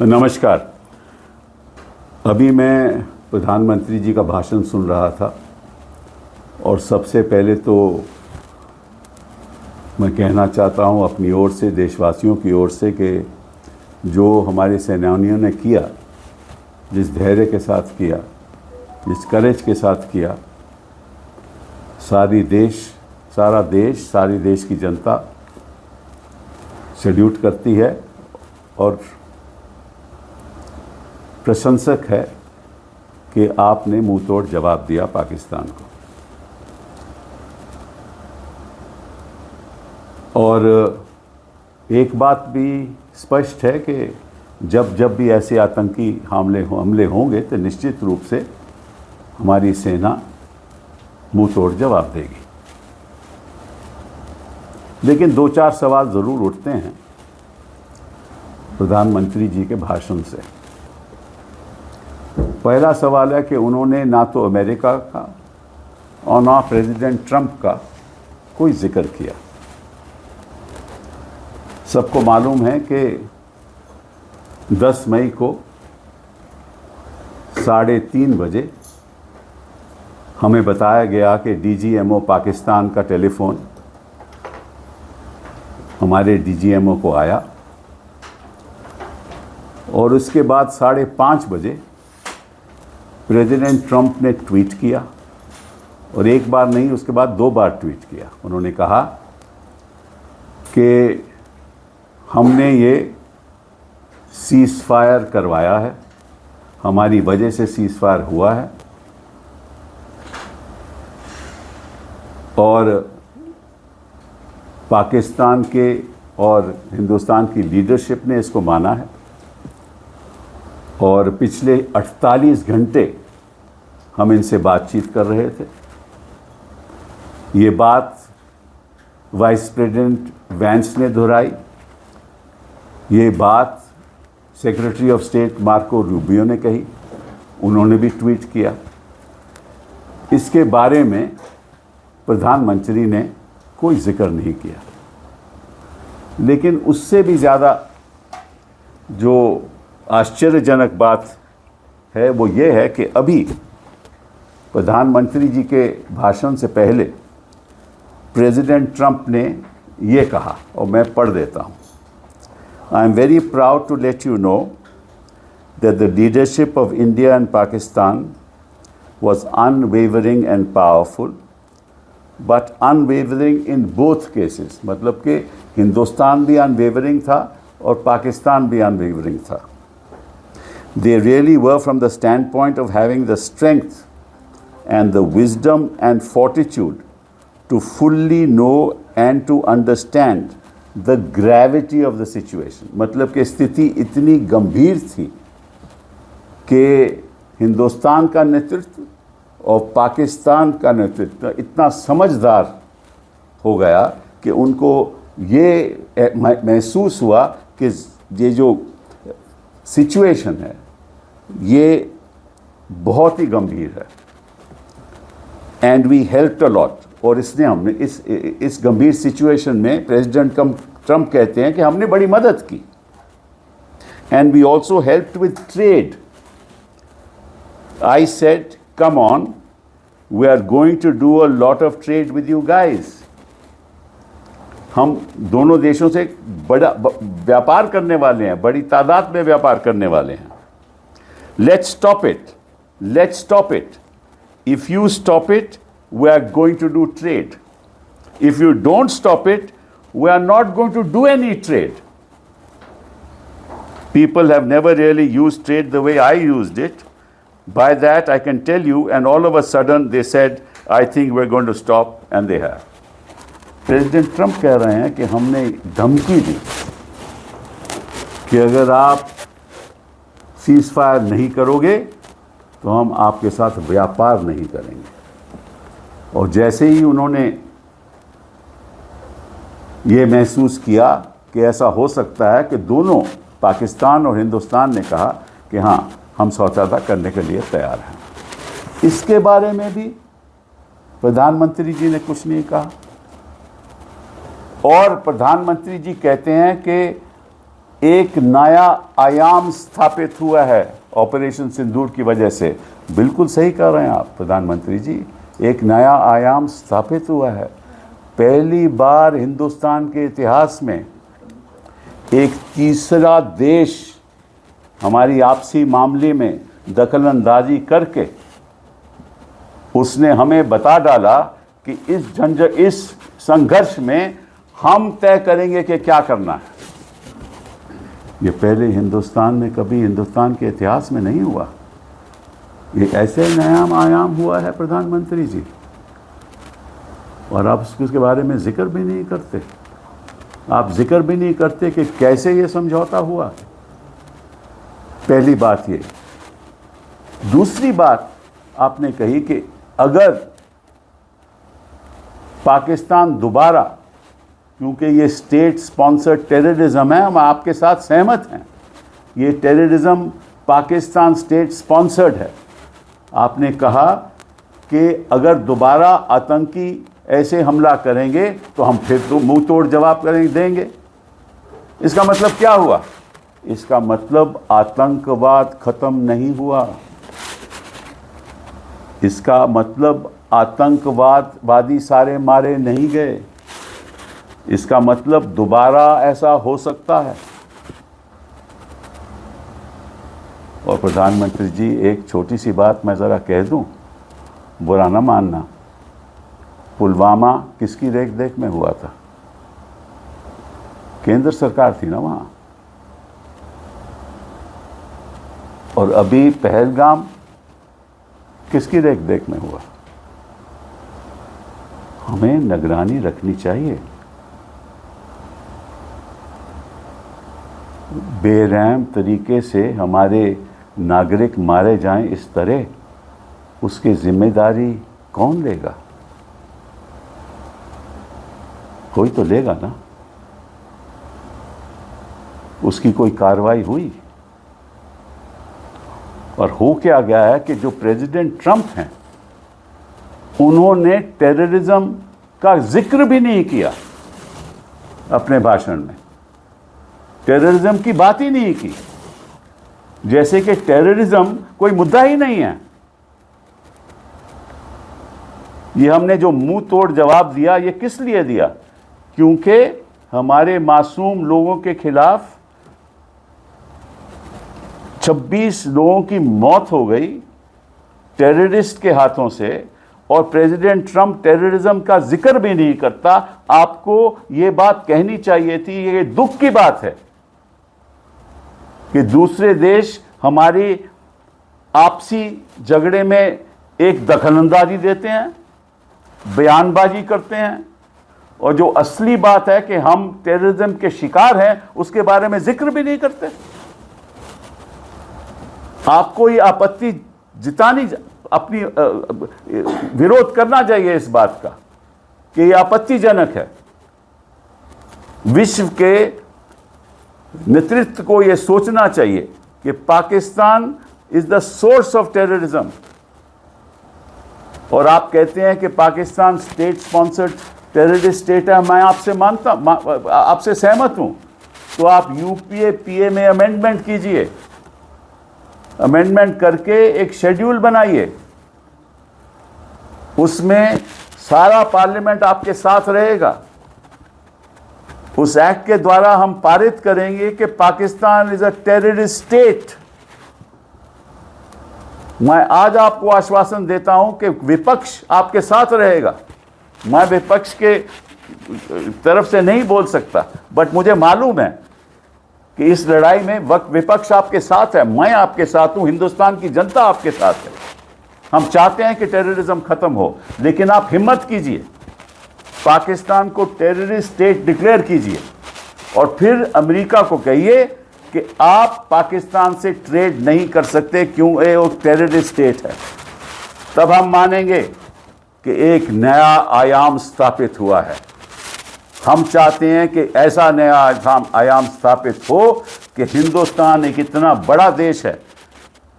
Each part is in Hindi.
नमस्कार। अभी मैं प्रधानमंत्री जी का भाषण सुन रहा था और सबसे पहले तो मैं कहना चाहता हूं अपनी ओर से, देशवासियों की ओर से, कि जो हमारे सेनानियों ने किया, जिस धैर्य के साथ किया, जिस करेज के साथ किया, सारी देश की जनता सैल्यूट करती है और प्रशंसक है कि आपने मुंह तोड़ जवाब दिया पाकिस्तान को। और एक बात भी स्पष्ट है कि जब भी ऐसे आतंकी हमले होंगे तो निश्चित रूप से हमारी सेना मुंह तोड़ जवाब देगी। लेकिन दो चार सवाल ज़रूर उठते हैं प्रधानमंत्री जी के भाषण से। पहला सवाल है कि उन्होंने ना तो अमेरिका का और ना प्रेसिडेंट ट्रंप का कोई जिक्र किया। सबको मालूम है कि 10 मई को 3:30 बजे हमें बताया गया कि डीजीएमओ पाकिस्तान का टेलीफोन हमारे डीजीएमओ को आया और उसके बाद 5:30 बजे प्रेसिडेंट ट्रंप ने ट्वीट किया, और एक बार नहीं, उसके बाद 2 बार ट्वीट किया। उन्होंने कहा कि हमने ये सीज़ फायर करवाया है, हमारी वजह से सीज़ फायर हुआ है और पाकिस्तान के और हिंदुस्तान की लीडरशिप ने इसको माना है। और पिछले 48 घंटे हम इनसे बातचीत कर रहे थे। ये बात वाइस प्रेसिडेंट वैंस ने दोहराई, ये बात secretary of state Marco Rubio ने कही, उन्होंने भी ट्वीट किया। इसके बारे में प्रधानमंत्री ने कोई जिक्र नहीं किया। लेकिन उससे भी ज़्यादा जो आश्चर्यजनक बात है वो ये है कि अभी प्रधानमंत्री जी के भाषण से पहले प्रेसिडेंट ट्रंप ने ये कहा, और मैं पढ़ देता हूँ। I am very proud to let you know that the leadership of India and Pakistan was unwavering and powerful, but unwavering in both cases। मतलब कि हिंदुस्तान भी अनवेवरिंग था और पाकिस्तान भी अनवेवरिंग था। They really were from the standpoint of having the strength and the wisdom and fortitude to fully know and to understand the gravity of the situation। मतलब कि स्थिति इतनी गंभीर थी कि हिंदुस्तान का नेतृत्व और पाकिस्तान का नेतृत्व इतना समझदार हो गया कि उनको ये महसूस हुआ कि ये जो सिचुएशन है ये बहुत ही गंभीर है। And we helped a lot. और इसने हमने इस गंभीर सिचुएशन में प्रेसिडेंट ट्रंप कहते हैं कि हमने बड़ी मदद की। And we also helped with trade. I said, come on, we are going to do a lot of trade with you guys। हम दोनों देशों से बड़ा व्यापार करने वाले हैं, बड़ी तादाद में व्यापार करने वाले हैं। Let's stop it, let's stop it। If you stop it, we are going to do trade। If you don't stop it, we are not going to do any trade। People have never really used trade the way I used it। By that I can tell you, and all of a sudden they said, I think we're going to stop, and they have। President Trump कह रहे हैं कि हमने धमकी दी कि अगर आप सीज़ फायर नहीं करोगे तो हम आपके साथ व्यापार नहीं करेंगे। और जैसे ही उन्होंने ये महसूस किया कि ऐसा हो सकता है कि दोनों पाकिस्तान और हिंदुस्तान ने कहा कि हाँ, हम समझौता करने के लिए तैयार हैं। इसके बारे में भी प्रधानमंत्री जी ने कुछ नहीं कहा। और प्रधानमंत्री जी कहते हैं कि एक नया आयाम स्थापित हुआ है ऑपरेशन सिंदूर की वजह से। बिल्कुल सही कह रहे हैं आप प्रधानमंत्री जी, एक नया आयाम स्थापित हुआ है। पहली बार हिंदुस्तान के इतिहास में एक तीसरा देश हमारी आपसी मामले में दखलंदाजी करके उसने हमें बता डाला कि इस संघर्ष में हम तय करेंगे कि क्या करना है। ये पहले हिंदुस्तान में कभी हिंदुस्तान के इतिहास में नहीं हुआ। ये ऐसे नया आयाम हुआ है प्रधानमंत्री जी, और आप उसके बारे में जिक्र भी नहीं करते। आप जिक्र भी नहीं करते कि कैसे ये समझौता हुआ। पहली बात ये। दूसरी बात आपने कही कि अगर पाकिस्तान दोबारा, क्योंकि ये स्टेट स्पॉन्सर्ड टेररिज्म है, हम आपके साथ सहमत हैं, ये टेररिज्म पाकिस्तान स्टेट स्पॉन्सर्ड है। आपने कहा कि अगर दोबारा आतंकी ऐसे हमला करेंगे तो हम फिर तो मुंह तोड़ जवाब देंगे। इसका मतलब क्या हुआ? इसका मतलब आतंकवाद खत्म नहीं हुआ। इसका मतलब आतंकवादी सारे मारे नहीं गए। इसका मतलब दोबारा ऐसा हो सकता है। और प्रधानमंत्री जी, एक छोटी सी बात मैं ज़रा कह दूं, बुरा ना मानना। पुलवामा किसकी देख देख में हुआ था? केंद्र सरकार थी ना वहाँ। और अभी पहलगाम किसकी देख देख में हुआ? हमें निगरानी रखनी चाहिए। बेरहम तरीके से हमारे नागरिक मारे जाएं इस तरह, उसकी जिम्मेदारी कौन लेगा? कोई तो लेगा ना। उसकी कोई कार्रवाई हुई? और हो क्या गया है कि जो प्रेसिडेंट ट्रंप हैं, उन्होंने टेररिज्म का जिक्र भी नहीं किया अपने भाषण में। टेररिज्म की बात ही नहीं की, जैसे कि टेररिज्म कोई मुद्दा ही नहीं है। ये हमने जो मुंह तोड़ जवाब दिया, ये किस लिए दिया? क्योंकि हमारे मासूम लोगों के खिलाफ 26 लोगों की मौत हो गई टेररिस्ट के हाथों से, और प्रेसिडेंट ट्रंप टेररिज्म का जिक्र भी नहीं करता। आपको ये बात कहनी चाहिए थी। ये दुख की बात है कि दूसरे देश हमारी आपसी झगड़े में एक दखलंदाजी देते हैं, बयानबाजी करते हैं, और जो असली बात है कि हम टेररिज्म के शिकार हैं, उसके बारे में जिक्र भी नहीं करते। आपको ये आपत्ति जितानी, अपनी विरोध करना चाहिए इस बात का कि ये आपत्तिजनक है। विश्व के नेतृत्व को ये सोचना चाहिए कि Pakistan is the source of terrorism. और आप कहते हैं कि Pakistan state sponsored terrorist state है। मैं आपसे सहमत हूं। तो आप यूपीए पीए में अमेंडमेंट कीजिए, अमेंडमेंट करके एक शेड्यूल बनाइए, उसमें सारा पार्लियामेंट आपके साथ रहेगा। उस एक्ट के द्वारा हम पारित करेंगे कि Pakistan is a terrorist state. मैं आज आपको आश्वासन देता हूं कि विपक्ष आपके साथ रहेगा। मैं विपक्ष के तरफ से नहीं बोल सकता, बट मुझे मालूम है कि इस लड़ाई में विपक्ष आपके साथ है, मैं आपके साथ हूं, हिंदुस्तान की जनता आपके साथ है। हम चाहते हैं कि टेररिज्म खत्म हो, लेकिन आप हिम्मत कीजिए, पाकिस्तान को टेररिस्ट स्टेट डिक्लेयर कीजिए, और फिर अमेरिका को कहिए कि आप पाकिस्तान से ट्रेड नहीं कर सकते, क्यों? ये वो टेररिस्ट स्टेट है। तब हम मानेंगे कि एक नया आयाम स्थापित हुआ है। हम चाहते हैं कि ऐसा नया आयाम स्थापित हो कि हिंदुस्तान एक इतना बड़ा देश है,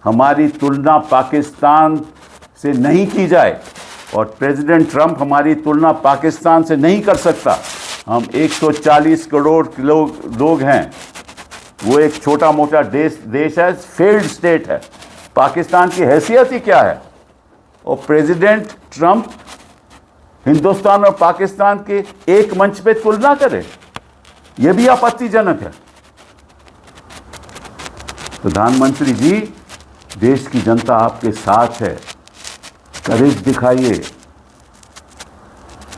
हमारी तुलना पाकिस्तान से नहीं की जाए, और प्रेसिडेंट ट्रंप हमारी तुलना पाकिस्तान से नहीं कर सकता। हम 140 करोड़ लोग हैं, वो एक छोटा मोटा देश है, फेल्ड स्टेट है। पाकिस्तान की हैसियत ही क्या है? और प्रेसिडेंट ट्रंप हिंदुस्तान और पाकिस्तान के एक मंच पे तुलना करे, यह भी आपत्तिजनक है। प्रधानमंत्री जी, देश की जनता आपके साथ है, करेज दिखाइए,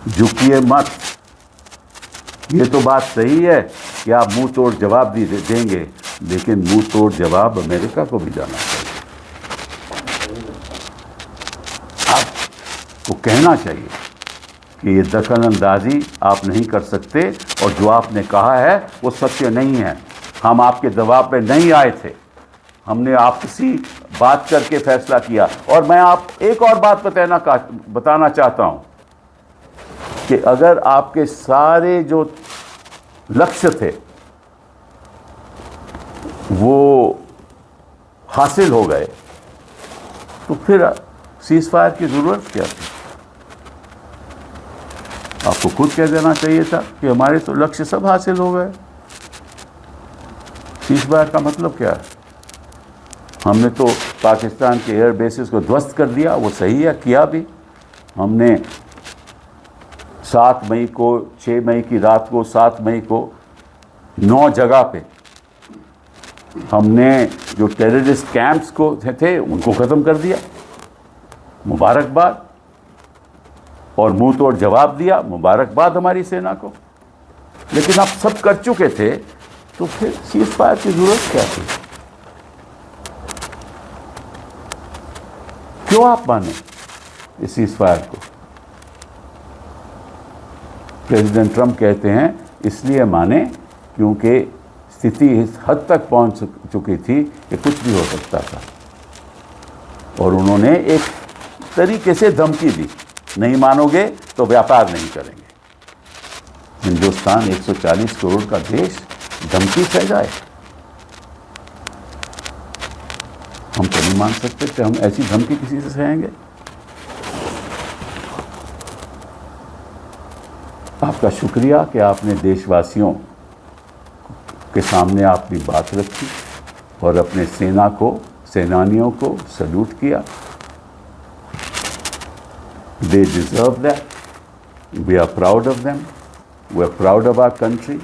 झुकिए मत। ये तो बात सही है कि आप मुंह तोड़ जवाब देंगे, लेकिन मुंह तोड़ जवाब अमेरिका को भी जाना चाहिए। आपको कहना चाहिए कि ये दखल अंदाजी आप नहीं कर सकते, और जो आपने कहा है वो सत्य नहीं है। हम आपके दबाव पे नहीं आए थे, हमने आपसी बात करके फैसला किया। और मैं आप एक और बात बताना चाहता हूं कि अगर आपके सारे जो लक्ष्य थे वो हासिल हो गए, तो फिर सीज फायर की जरूरत क्या थी? आपको खुद कह देना चाहिए था कि हमारे तो लक्ष्य सब हासिल हो गए। सीज फायर का मतलब क्या है? हमने तो पाकिस्तान के एयर बेसिस को ध्वस्त कर दिया, वो सही है, किया भी। हमने 7 मई को, 6 मई की रात को, 7 मई को 9 जगह पे हमने जो टेररिस्ट कैंप्स को थे उनको ख़त्म कर दिया, मुबारकबाद। और मुंह तोड़ जवाब दिया, मुबारकबाद हमारी सेना को। लेकिन आप सब कर चुके थे, तो फिर सीज फायर की जरूरत क्या थी? क्यों आप माने इस सीज फायर को? प्रेसिडेंट ट्रंप कहते हैं इसलिए माने क्योंकि स्थिति इस हद तक पहुंच चुकी थी कि कुछ भी हो सकता था। और उन्होंने एक तरीके से धमकी दी, नहीं मानोगे तो व्यापार नहीं करेंगे। हिंदुस्तान 140 करोड़ का देश धमकी सह जाए? हम तो नहीं मान सकते कि हम ऐसी धमकी किसी से सहेंगे। आपका शुक्रिया कि आपने देशवासियों के सामने अपनी बात रखी और अपने सेनानियों को सल्यूट किया। They deserve that. We are proud of them. We are proud of our country.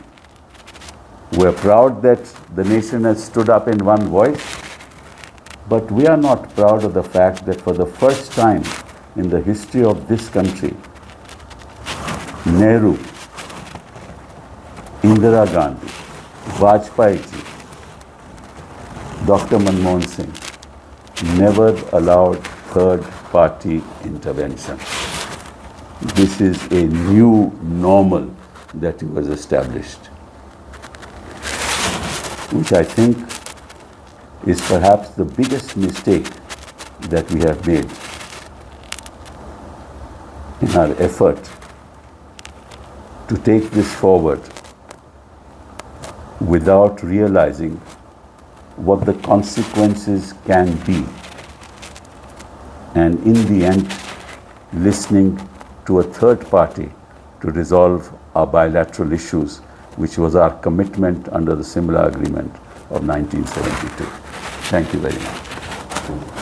We are proud that the nation has stood up in one voice. But we are not proud of the fact that for the first time in the history of this country, Nehru, Indira Gandhi, Vajpayee ji, Dr. Manmohan Singh never allowed third-party intervention. This is a new normal that was established, which I think is perhaps the biggest mistake that we have made in our effort to take this forward without realizing what the consequences can be, and in the end listening to a third party to resolve our bilateral issues, which was our commitment under the Simla Agreement of 1972. Thank you very much.